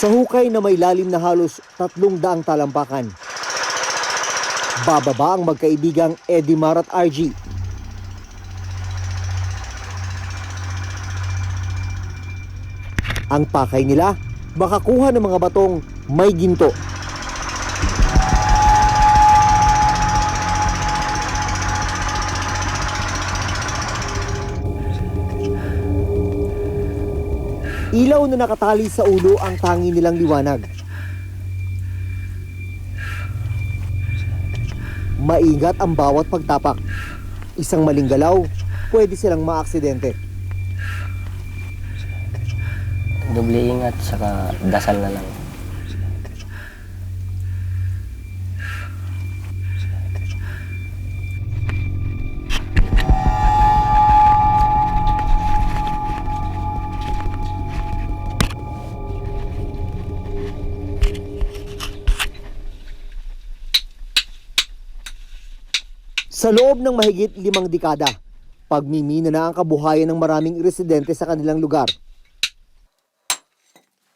Sa hukay na may lalim na halos 300 talampakan, bababa ang magkaibigang Edimar at RG. Ang pakay nila, makakuha ng mga batong may ginto. Ilaw na nakatali sa ulo ang tangi nilang liwanag. Maingat ang bawat pagtapak. Isang maling galaw, pwede silang maaksidente. Doble ingat, saka dasal na lang. Sa loob ng mahigit 5 dekada, pagmimina na ang kabuhayan ng maraming residente sa kanilang lugar.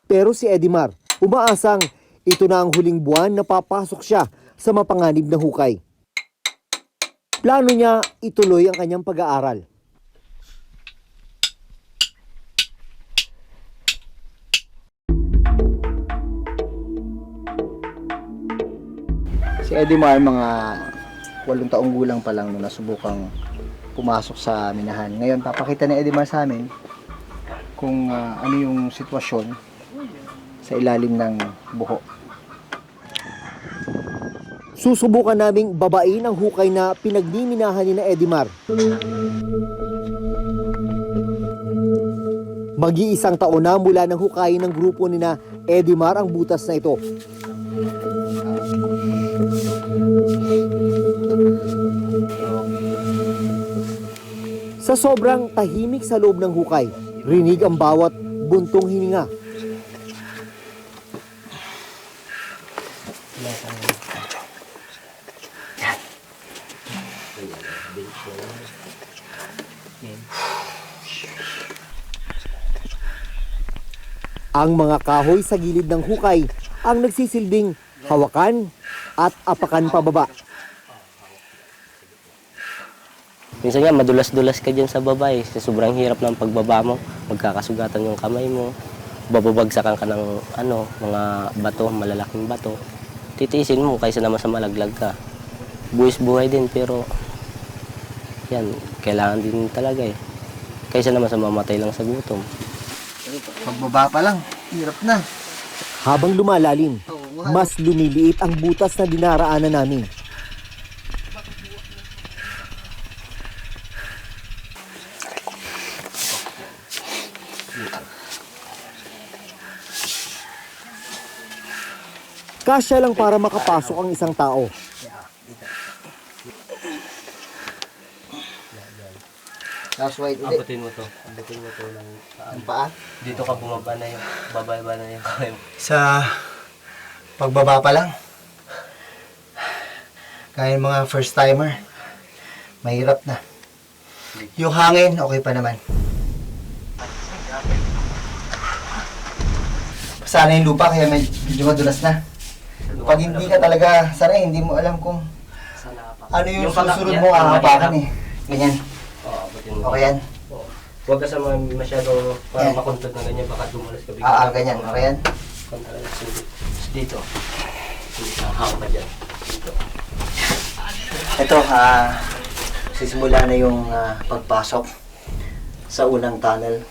Pero si Edimar, umaasang ito na ang huling buwan na papasok siya sa mapanganib na hukay. Plano niya ituloy ang kanyang pag-aaral. Si Edimar, mga 8 taong gulang pa lang nung nasubukang pumasok sa minahan. Ngayon, papakita ni Edimar sa amin kung ano yung sitwasyon sa ilalim ng buho. Susubukan naming babain ang hukay na pinagmiminahan ni na Edimar. Mag-iisang taon na mula ng hukayin ng grupo ni na Edimar ang butas na ito. Sa sobrang tahimik sa loob ng hukay, rinig ang bawat buntong hininga. Ang mga kahoy sa gilid ng hukay ang nagsisilbing hawakan at apakan pababa. Minsan nga, madulas-dulas ka dyan sa baba eh. Sa sobrang hirap ng pagbaba mo, magkakasugatan yung kamay mo, bababagsakan ka ng mga bato, malalaking bato. Titiisin mo kaysa naman sa malaglag ka. Buwis buhay din, pero yan, kailangan din talaga eh. Kaysa naman sa mamatay lang sa gutom. Pagbaba pa lang, hirap na. Habang lumalalim, mas lumiliit ang butas na dinaraanan namin. Kasya lang para makapasok ang isang tao. Last white ulit. Abutin mo to ng Ang paa. dito ka bumaba na yung bababa na yung kamay mo. Sa pagbaba pa lang. Kaya mga first timer, mahirap na. Yung hangin, okay pa naman. Sana yung lupa, kaya medyo madulas na. Pag hindi ka talaga sanay, hindi mo alam kung ano yung susunod mo ahapakan eh. Ganyan. Oo, abutin mo. Okay yan? Huwag ka sa masyado para makontrol na ganyan, baka dumulas ka bigla. Ganyan. Okay yan? Kontra dito. Haw ka dyan. Dito. Ito, sisimula na yung pagpasok sa unang tunnel.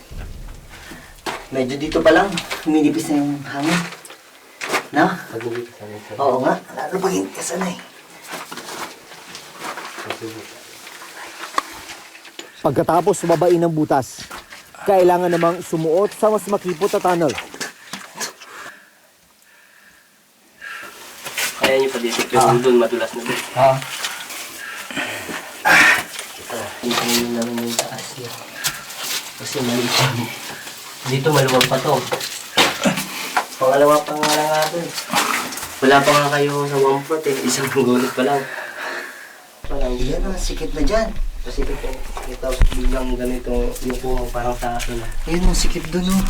Medyo dito pa lang, huminipis na yung hangin. Na? Pag-uwi ka sa Oo nga, lalo pag hindi ka sanay. Pagkatapos babain ng butas, kailangan namang sumuot sa mas makipot na tunnel. Kaya nyo pa dito yung doon madulas na doon. Dito nyo naman yung taas yun. Kasi maliit yan. Dito maluwag pa to. Pangalawa pa nga lang natin. Wala pa nga kayo sa 1/4 eh. Isang gulot pa lang. Yan na, sikit na dyan. Kasi ito biglang ganito yung parang taas na. Ayun, ang sikit doon. Oh.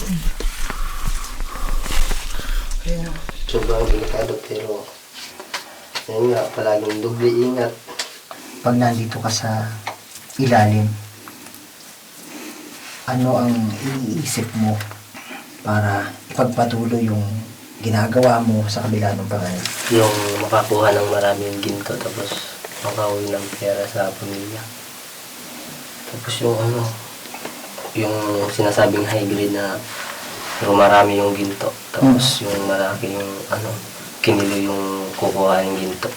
Ayun, oh. Sobrang delikado pero yun nga, palaging doble ingat. Pag nandito ka sa ilalim, ano ang iniisip mo para ipagpatuloy yung ginagawa mo sa kabila ng panganib? Yung makakuha ng maraming ginto tapos makauwi ng pera sa pamilya. Tapos yung yung sinasabing high grade na pero marami yung ginto. Tapos yung malaki yung kinilo yung kukuha ng ginto.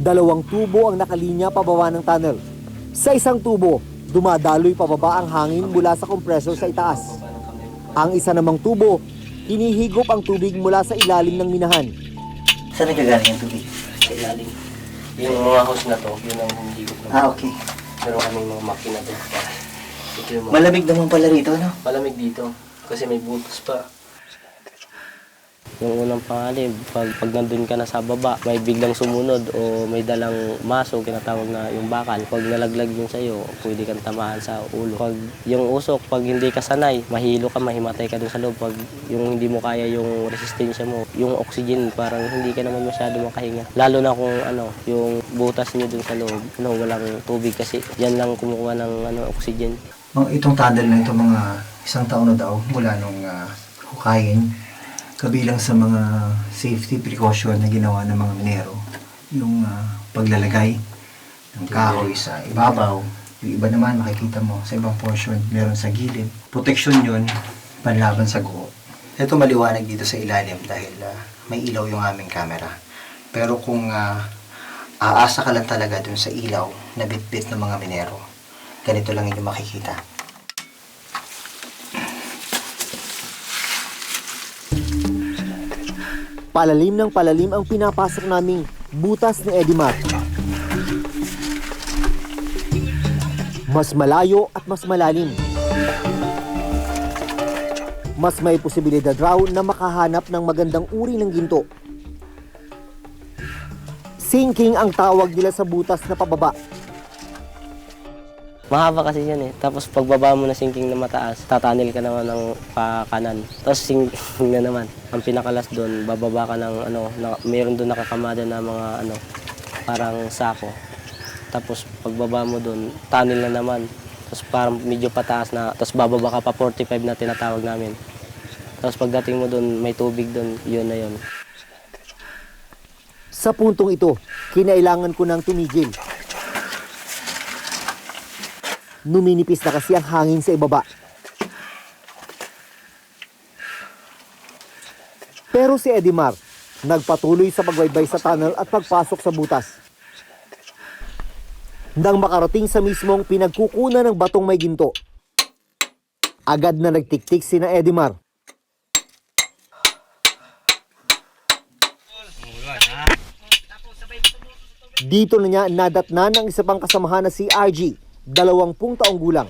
2 tubo ang nakalinya pababa ng tunnel. Sa isang tubo, dumadaloy pababa ang hangin mula sa compressor sa itaas. Ang isa namang tubo, hinihigop ang tubig mula sa ilalim ng minahan. Saan nagagaling ang tubig? Sa ilalim. Yung mga house na to, yun ang hinihigop ng Okay. Pero kaming mga makina doon. Ito yung mga Malamig naman pala rito, no? malamig dito kasi may butas pa. Yung unang panganib, pag nandun ka na sa baba, may biglang sumunod o may dalang maso, kinatawag na yung bakal. Pag nalaglag yun sa'yo, pwede kang tamahan sa ulo. Pag yung usok, pag hindi ka sanay, mahilo ka, mahimatay ka dun sa loob. Pag yung hindi mo kaya yung resistensya mo, yung oxygen, parang hindi ka naman masyado makahinga. Lalo na kung yung butas nyo dun sa loob, walang tubig kasi yan lang kumukuha ng oxygen. Itong tunnel na ito, mga 1 taon na daw mula nung hukayin. Kabilang sa mga safety precaution na ginawa ng mga minero, yung paglalagay ng kahoy sa ibabaw. Yung iba naman makikita mo sa ibang portion, meron sa gilid. Protection yun, panlaban sa guho. Ito maliwanag dito sa ilalim dahil may ilaw yung aming camera. Pero kung aasa ka lang talaga dun sa ilaw na bit-bit ng mga minero, ganito lang yung makikita. Palalim ng palalim ang pinapasok naming butas ni Edimar. Mas malayo at mas malalim. Mas may posibilidad raw na makahanap ng magandang uri ng ginto. Sinking ang tawag nila sa butas na pababa. Mahaba kasi yan eh. Tapos pagbaba mo na sinking na mataas, tatanil ka naman ng pakanan. Tapos sinking na naman. Ang pinakalas doon, bababa ka ng mayroon doon nakakamada na mga parang sako. Tapos pagbaba mo doon, tunnel na naman. Tapos parang medyo pataas na, tapos bababa ka pa 45 na tinatawag namin. Tapos pagdating mo doon, may tubig doon, yun na yun. Sa puntong ito, kinailangan ko nang tumigil. Numinipis na kasi ang hangin sa ibaba. Pero si Edimar, nagpatuloy sa pagbaybay sa tunnel at pagpasok sa butas. Nang makarating sa mismong pinagkukunan ng batong may ginto, agad na nagtiktik sina Edimar. Dito na niya nadatnan ang isa pang kasamahan na si RG, 20 taong gulang.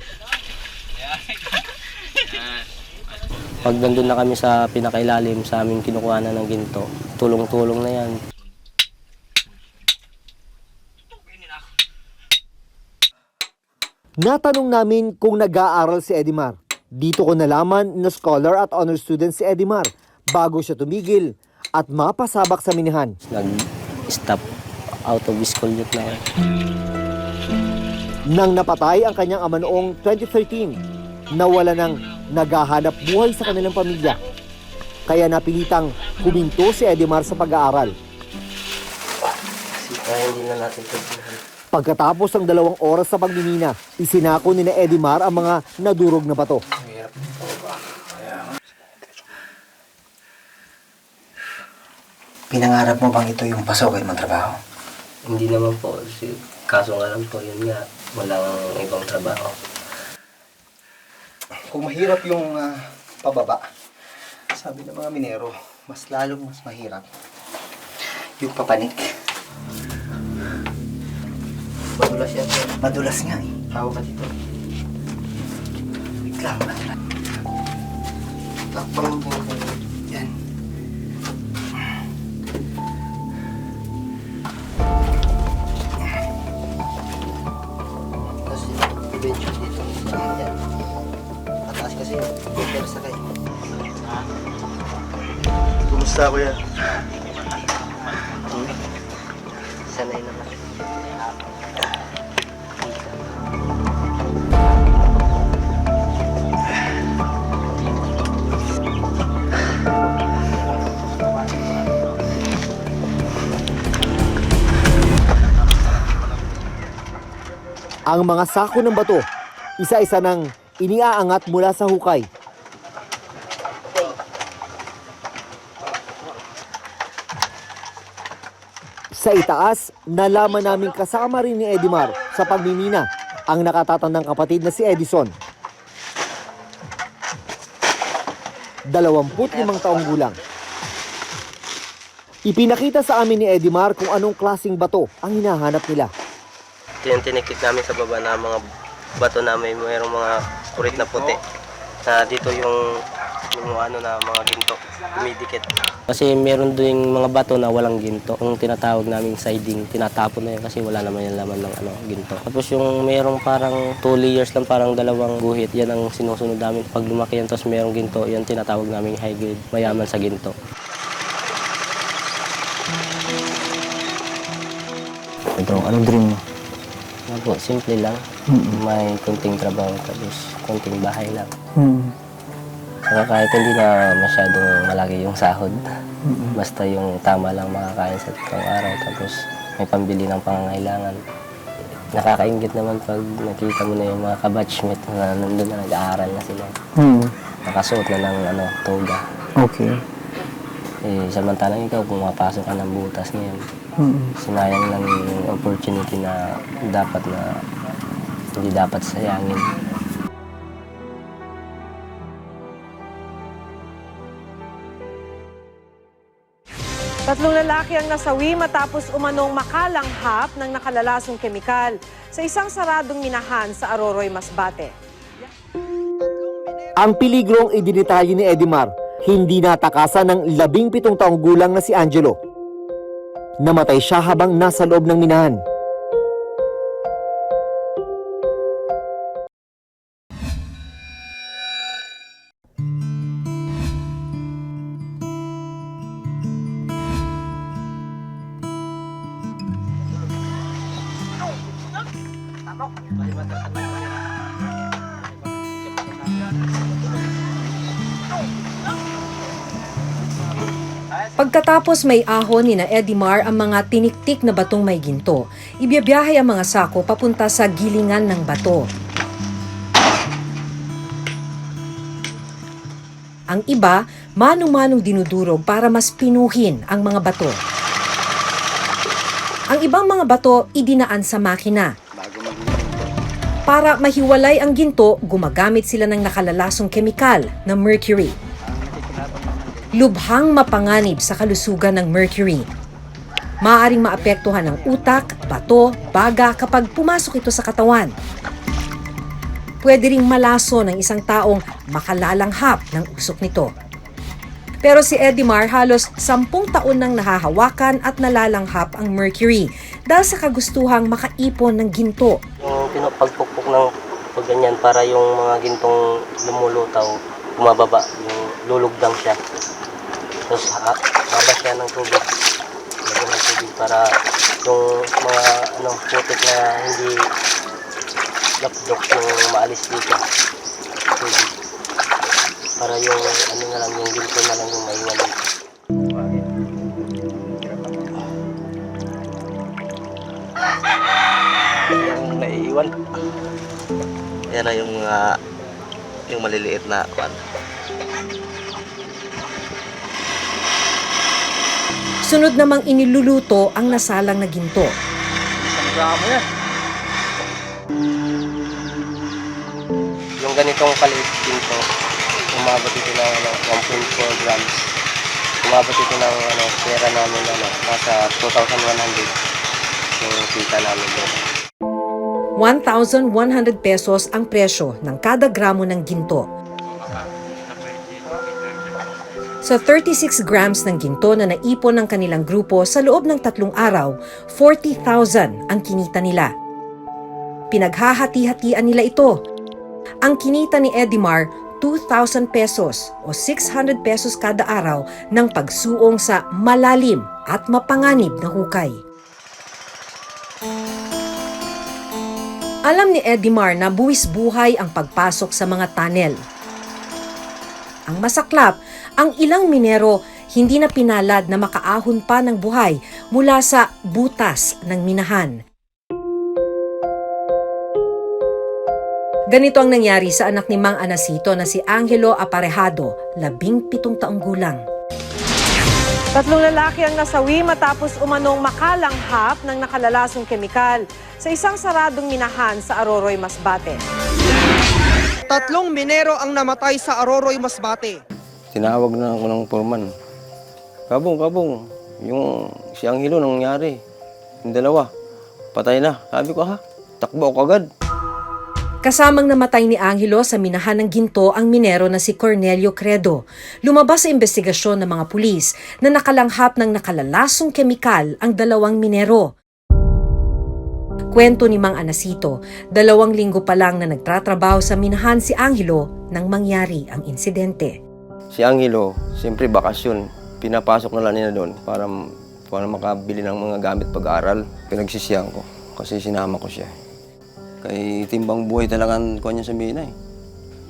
Pag nandun na kami sa pinakailalim, sa aming kinukuha na ng ginto, tulong-tulong na yan. Natanong namin kung nag-aaral si Edimar. Dito ko nalaman na scholar at honor student si Edimar bago siya tumigil at mapasabak sa minahan. Nag-stop out of school yun na yan. Nang napatay ang kanyang ama noong 2013, nawala ng naghahanap buhay sa kanilang pamilya. Kaya napilitang huminto si Edimar sa pag-aaral. Kaya hindi na natin tignan. Pagkatapos ng 2 oras sa pagmimina, isinako ni Edimar ang mga nadurog na bato. Pinangarap mo bang ito yung pasokin mong trabaho? Hindi naman po. Kaso nga lang po, yun nga. Walang ibang trabaho. Kung mahirap yung pababa, sabi ng mga minero, mas mahirap yung papanik. Madulas yan po. Madulas nga eh. Tao ka dito. Biglang madulas. Takpang po. Yan. Kasi eventually dito. Yan. Pataas kasi yun. Pero sakay. Kumusta kuya? Sanay naman. Ang mga sako ng bato, isa-isa nang iniaangat mula sa hukay. Sa itaas, nalaman namin kasama rin ni Edimar sa pagmimina ang nakatatandang kapatid na si Edison. 25 taong gulang. Ipinakita sa amin ni Edimar kung anong klaseng bato ang hinahanap nila. Tinikit namin sa baba na mga bato namin, mayroong mga kurit na puti. Na dito yung ano na mga ginto, dumidikit. Kasi meron din mga bato na walang ginto. Yung tinatawag naming siding, tinatapon na yun kasi wala naman yung laman ng ginto. Tapos yung merong parang 2 layers lang, parang dalawang guhit, yan ang sinusunod namin. Pag lumaki yan, tapos merong ginto, yan tinatawag naming high grade, mayaman sa ginto. Ito, anong dream mo? Ano po, simple lang. May konting trabaho, tapos konting bahay lang. Saka kahit hindi na masyadong malaki yung sahod, basta yung tama lang makakain sa tatlong araw, tapos may pambili ng pangangailangan. Nakakaingit naman pag nakita mo na yung mga kabatchmate na nandun na nag-aaral na sila. Nakasuot na ng toga. Okay. Samantalang ikaw, pumapasok ka ng butas ngayon. Sinayang lang yung opportunity na hindi dapat sayangin. Tatlong lalaki ang nasawi matapos umanong makalanghap ng nakalalasong kemikal sa isang saradong minahan sa Aroroy, Masbate. Ang peligrong idinitalye ni Edimar, hindi natakasan ng 17 taong gulang na si Angelo. Namatay siya habang nasa loob ng minahan. Pagkatapos may ahon ni na Edimar ang mga tiniktik na batong may ginto, ibiyabiyahe ang mga sako papunta sa gilingan ng bato. Ang iba, manong-manong dinudurog para mas pinuhin ang mga bato. Ang ibang mga bato idinaan sa makina. Para mahiwalay ang ginto, gumagamit sila ng nakalalasong kemikal na mercury. Lubhang mapanganib sa kalusugan ng mercury. Maaaring maapektuhan ang utak, bato, baga kapag pumasok ito sa katawan. Pwede ring malaso ng isang taong makalalanghap ng usok nito. Pero si Edimar halos 10 taon nang nahahawakan at nalalanghap ang mercury dahil sa kagustuhang makaipon ng ginto. Yung pagpukpok ng ganyan para yung mga gintong lumulutaw, bumababa, yung lulugdang siya. Tapos babas siya ng tubig. Lagyan ng tubig para yung mga putik na hindi lapdok yung maalis dito. Tubig. Para yung na lang, yung ginto na lang yung maiwan dito. Yung naiiwan. Yan na yung maliliit na kwan. Sunod namang iniluluto ang nasalang na ginto. Yung ganitong kaliit ginto, umabot ito ng 1.4 grams. Umabot ito ng pera namin nasa 2,100 yung kita namin doon. 1,100 pesos ang presyo ng kada gramo ng ginto. Sa 36 grams ng ginto na naipon ng kanilang grupo sa loob ng 3 araw, 40,000 ang kinita nila. Pinaghahati-hatian nila ito. Ang kinita ni Edimar, 2,000 pesos o 600 pesos kada araw ng pagsuong sa malalim at mapanganib na hukay. Alam ni Edimar na buwis buhay ang pagpasok sa mga tunnel. Ang masaklap, ang ilang minero hindi na pinalad na makaahon pa ng buhay mula sa butas ng minahan. Ganito ang nangyari sa anak ni Mang Anacito na si Angelo Aparejado, 17 taong gulang. 3 lalaki ang nasawi matapos umanong makalanghap ng nakalalasong kemikal sa isang saradong minahan sa Aroroy, Masbate. 3 minero ang namatay sa Aroroy, Masbate. Tinawag na ako ng foreman. Kabong, yung si Angelo nangyari. Yung dalawa, patay na. Sabi ko, takbo ako agad. Kasamang namatay ni Angelo sa minahan ng ginto ang minero na si Cornelio Credo. Lumabas sa investigasyon ng mga pulis na nakalanghap ng nakalalasong kemikal ang 2 minero. Kwento ni Mang Anacito, 2 linggo pa lang na nagtatrabaho sa minahan si Angelo nang mangyari ang insidente. Si Angelo, siyempre bakasyon. Pinapasok na lang niya doon para makabili ng mga gamit pag-aaral. Pinagsisiyan ko kasi sinama ko siya. Kay timbang buhay talagang kuha niya sa mina eh.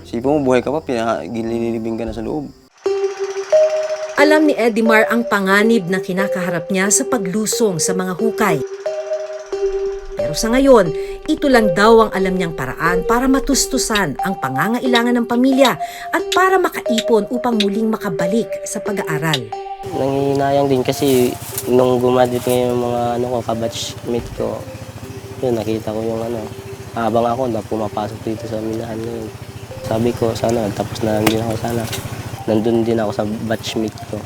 Sipo mo, buhay ka pa, ginililibing ka na sa loob. Alam ni Edimar ang panganib na kinakaharap niya sa paglusong sa mga hukay. Pero sa ngayon, ito lang daw ang alam niyang paraan para matustusan ang pangangailangan ng pamilya at para makaipon upang muling makabalik sa pag-aaral. Nangihinayang din kasi nung gumadik yung mga kabatchmate ko, yun, nakita ko yung habang ako na pumapasok dito sa minahan ngayon. Sabi ko, sana, tapos na lang din ako sana. Nandun din ako sa batchmate ko.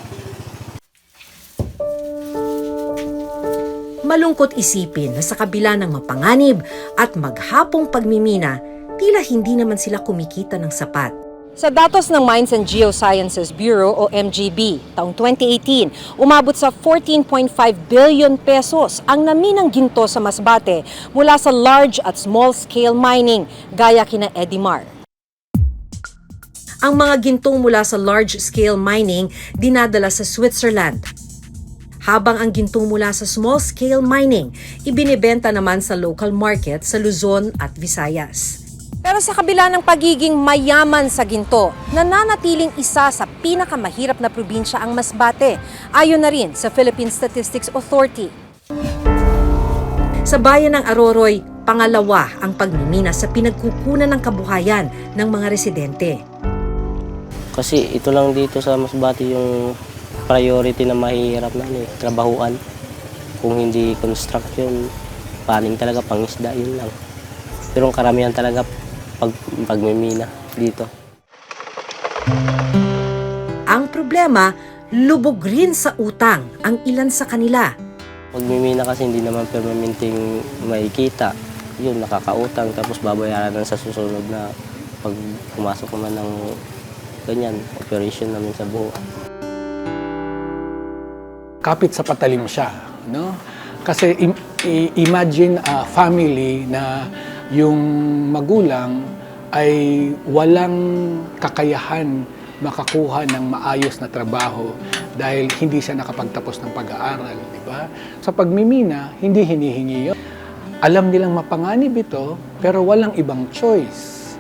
Malungkot isipin na sa kabila ng mapanganib at maghapong pagmimina, tila hindi naman sila kumikita ng sapat. Sa datos ng Mines and Geosciences Bureau o MGB, taong 2018, umabot sa 14.5 billion pesos ang naminang ginto sa Masbate mula sa large at small scale mining, gaya kina Edimar. Ang mga gintong mula sa large scale mining dinadala sa Switzerland. Habang ang gintong mula sa small scale mining ibinebenta naman sa local market sa Luzon at Visayas. Pero sa kabila ng pagiging mayaman sa ginto, nananatiling isa sa pinakamahirap na probinsya ang Masbate, ayon na rin sa Philippine Statistics Authority. Sa bayan ng Aroroy, pangalawa ang pagmimina sa pinagkukunan ng kabuhayan ng mga residente. Kasi ito lang dito sa Masbate yung priority na mahihirap na trabahuan. Kung hindi construction, paning talaga, pangisda, yun lang. Pero ang karamihan talaga pagmimina dito. Ang problema, lubog rin sa utang ang ilan sa kanila. Pagmimina kasi hindi naman permanenteng makikita. Yun, nakakautang tapos babayaran na sa susunod na pag pumasok naman ng ganyan, operation namin sa buho. Kapit sa patalim siya, no? Kasi imagine a family na yung magulang ay walang kakayahan makakuha ng maayos na trabaho dahil hindi siya nakapagtapos ng pag-aaral, di ba? Sa pagmimina, hindi hinihingi yun. Alam nilang mapanganib ito, pero walang ibang choice.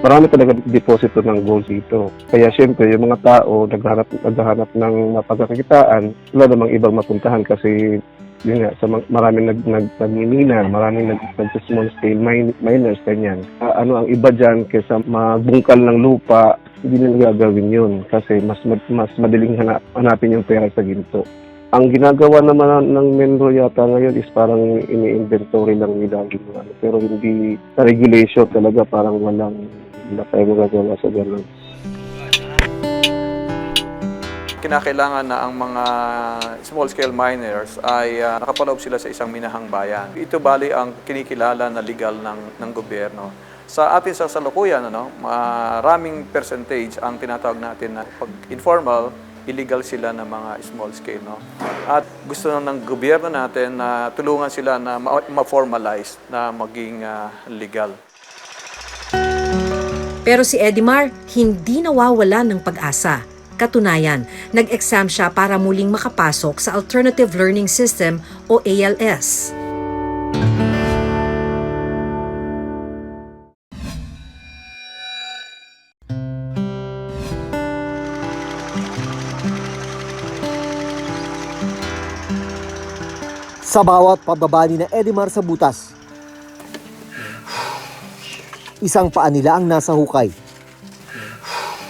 Marami talaga deposito ng gold dito. Kaya siyempre, yung mga tao naghahanap ng mapagkakitaan, wala namang ibang mapuntahan kasi yun nga, maraming nagmimina, maraming nag-small scale miners, ganyan. Ang iba dyan kaysa mabungkal ng lupa, hindi nila gagawin yun kasi mas madaling hanapin yung pera sa ginto. Ang ginagawa naman ng Menro yata ngayon is parang ini-inventory lang nila. Pero hindi sa regulation talaga, parang wala tayo magagawa sa ganun. Kinakailangan na ang mga small-scale miners ay nakapaloob sila sa isang minahang bayan. Ito bali ang kinikilala na legal ng gobyerno. Sa atin sa salukuyan, maraming percentage ang tinatawag natin na pag informal, illegal sila ng mga small scale. At gusto ng gobyerno natin na tulungan sila na ma-formalize na maging legal. Pero si Edimar hindi nawawala ng pag-asa. Katunayan, nag-exam siya para muling makapasok sa Alternative Learning System o ALS. Sa bawat pababa ni na Edimar sa butas, isang paa nila ang nasa hukay.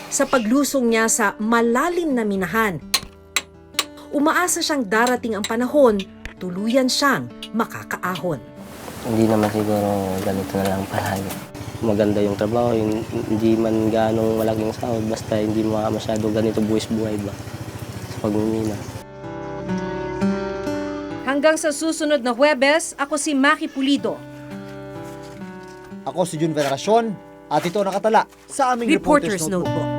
Sa paglusong niya sa malalim na minahan, umaasa siyang darating ang panahon, tuluyan siyang makakaahon. Hindi naman siguro ganito na lang palagi. Maganda yung trabaho, hindi man ganong malaking sahod, basta hindi masyado ganito buwis-buhay ba sa pagmimina. Hanggang sa susunod na Huwebes, ako si Maki Pulido. Ako si Jun Veneracion at ito nakatala sa aming Reporter's Notebook. Notebook.